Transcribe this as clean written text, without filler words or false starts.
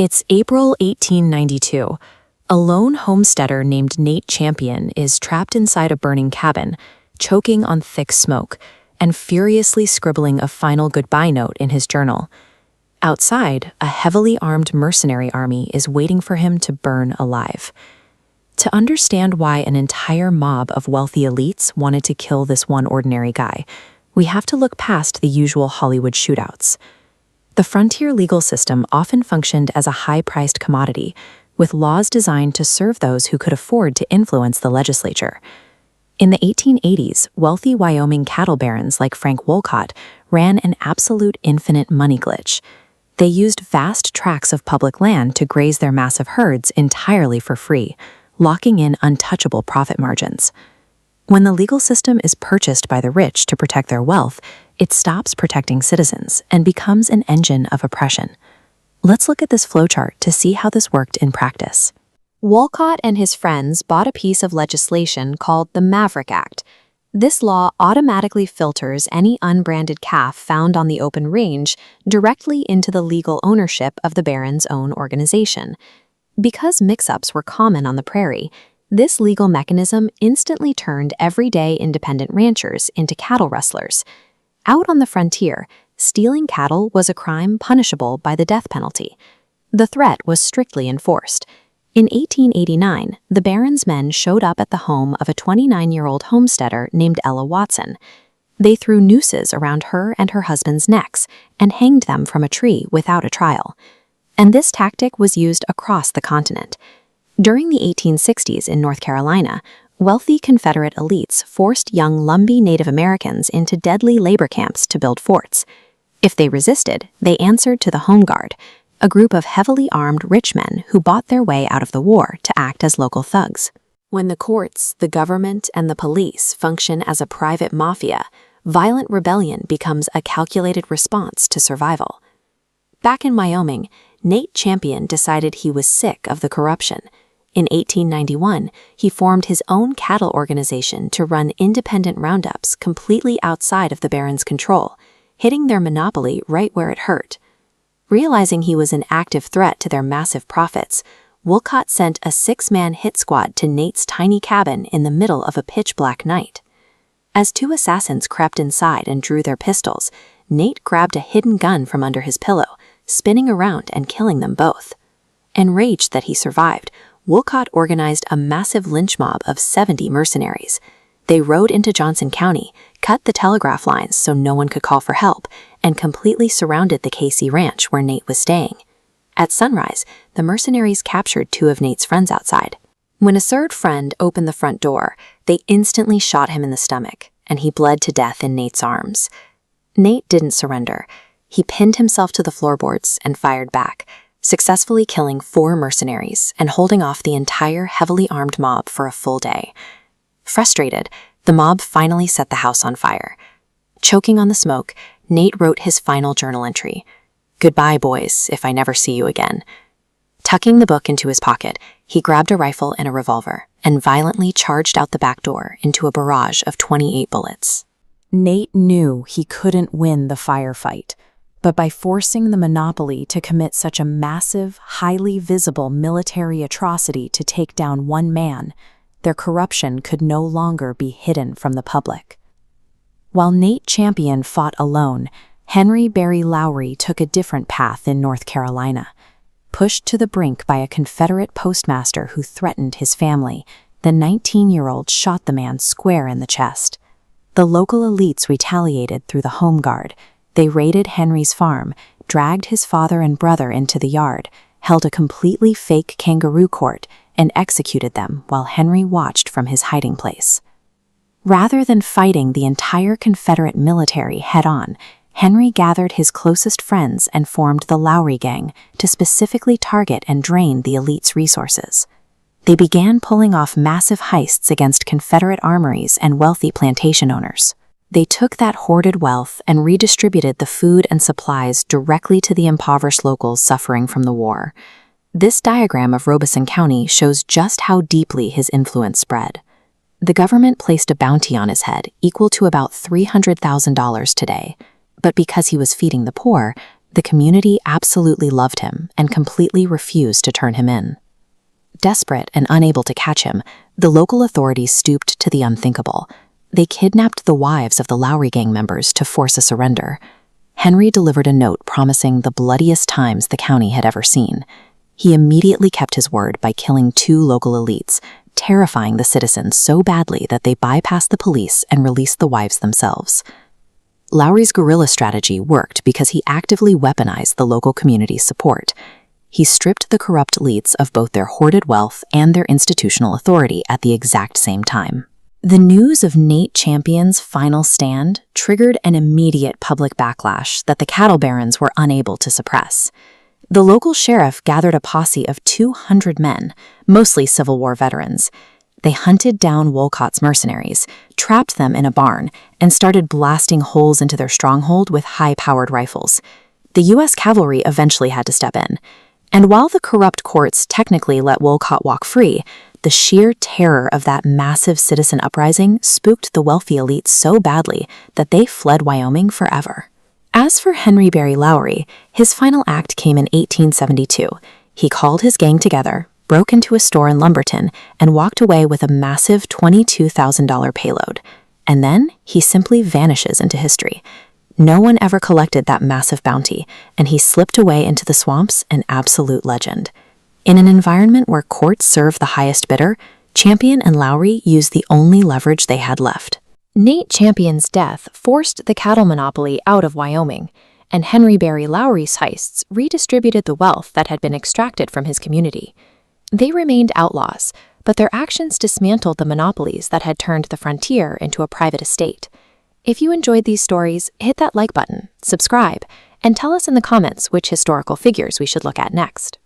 It's April 1892. A lone homesteader named Nate Champion is trapped inside a burning cabin, choking on thick smoke, and furiously scribbling a final goodbye note in his journal. Outside, a heavily armed mercenary army is waiting for him to burn alive. To understand why an entire mob of wealthy elites wanted to kill this one ordinary guy, we have to look past the usual Hollywood shootouts. The frontier legal system often functioned as a high-priced commodity, with laws designed to serve those who could afford to influence the legislature. In the 1880s, wealthy Wyoming cattle barons like Frank Wolcott ran an absolute infinite money glitch. They used vast tracts of public land to graze their massive herds entirely for free, locking in untouchable profit margins. When the legal system is purchased by the rich to protect their wealth, it stops protecting citizens and becomes an engine of oppression. Let's look at this flowchart to see how this worked in practice. Wolcott and his friends bought a piece of legislation called the Maverick Act. This law automatically filters any unbranded calf found on the open range directly into the legal ownership of the baron's own organization. Because mix-ups were common on the prairie, this legal mechanism instantly turned everyday independent ranchers into cattle rustlers. Out on the frontier, stealing cattle was a crime punishable by the death penalty. The threat was strictly enforced. In 1889, the baron's men showed up at the home of a 29-year-old homesteader named Ella Watson. They threw nooses around her and her husband's necks and hanged them from a tree without a trial. And this tactic was used across the continent. During the 1860s in North Carolina, wealthy Confederate elites forced young Lumbee Native Americans into deadly labor camps to build forts. If they resisted, they answered to the Home Guard, a group of heavily armed rich men who bought their way out of the war to act as local thugs. When the courts, the government, and the police function as a private mafia, violent rebellion becomes a calculated response to survival. Back in Wyoming, Nate Champion decided he was sick of the corruption. In 1891, he formed his own cattle organization to run independent roundups completely outside of the baron's control, hitting their monopoly right where it hurt. Realizing he was an active threat to their massive profits, Wolcott sent a 6-man hit squad to Nate's tiny cabin in the middle of a pitch-black night. As 2 assassins crept inside and drew their pistols, Nate grabbed a hidden gun from under his pillow, spinning around and killing them both. Enraged that he survived, Wolcott organized a massive lynch mob of 70 mercenaries. They rode into Johnson County, cut the telegraph lines so no one could call for help, and completely surrounded the KC ranch where Nate was staying. At sunrise, the mercenaries captured 2 of Nate's friends outside. When a third friend opened the front door, they instantly shot him in the stomach, and he bled to death in Nate's arms. Nate didn't surrender. He pinned himself to the floorboards and fired back, successfully killing 4 mercenaries and holding off the entire heavily armed mob for a full day. Frustrated, the mob finally set the house on fire. Choking on the smoke, Nate wrote his final journal entry, "Goodbye, boys, if I never see you again." Tucking the book into his pocket, he grabbed a rifle and a revolver and violently charged out the back door into a barrage of 28 bullets. Nate knew he couldn't win the firefight, but by forcing the monopoly to commit such a massive, highly visible military atrocity to take down one man, their corruption could no longer be hidden from the public. While Nate Champion fought alone, Henry Berry Lowry took a different path in North Carolina. Pushed to the brink by a Confederate postmaster who threatened his family, the 19-year-old shot the man square in the chest. The local elites retaliated through the Home Guard. They raided Henry's farm, dragged his father and brother into the yard, held a completely fake kangaroo court, and executed them while Henry watched from his hiding place. Rather than fighting the entire Confederate military head-on, Henry gathered his closest friends and formed the Lowry Gang to specifically target and drain the elite's resources. They began pulling off massive heists against Confederate armories and wealthy plantation owners. They took that hoarded wealth and redistributed the food and supplies directly to the impoverished locals suffering from the war. This diagram of Robeson County shows just how deeply his influence spread. The government placed a bounty on his head equal to about $300,000 today, but because he was feeding the poor, The community absolutely loved him and completely refused to turn him in. Desperate and unable to catch him, the local authorities stooped to the unthinkable. They kidnapped the wives of the Lowry gang members to force a surrender. Henry delivered a note promising the bloodiest times the county had ever seen. He immediately kept his word by killing 2 local elites, terrifying the citizens so badly that they bypassed the police and released the wives themselves. Lowry's guerrilla strategy worked because he actively weaponized the local community's support. He stripped the corrupt elites of both their hoarded wealth and their institutional authority at the exact same time. The news of Nate Champion's final stand triggered an immediate public backlash that the cattle barons were unable to suppress. The local sheriff gathered a posse of 200 men, mostly Civil War veterans. They hunted down Wolcott's mercenaries, trapped them in a barn, and started blasting holes into their stronghold with high-powered rifles. The U.S. cavalry eventually had to step in. And while the corrupt courts technically let Wolcott walk free, the sheer terror of that massive citizen uprising spooked the wealthy elite so badly that they fled Wyoming forever. As for Henry Berry Lowry, his final act came in 1872. He called his gang together, broke into a store in Lumberton, and walked away with a massive $22,000 payload. And then he simply vanishes into history. No one ever collected that massive bounty, and he slipped away into the swamps, an absolute legend. In an environment where courts serve the highest bidder, Champion and Lowry used the only leverage they had left. Nate Champion's death forced the cattle monopoly out of Wyoming, and Henry Berry Lowry's heists redistributed the wealth that had been extracted from his community. They remained outlaws, but their actions dismantled the monopolies that had turned the frontier into a private estate. If you enjoyed these stories, hit that like button, subscribe, and tell us in the comments which historical figures we should look at next.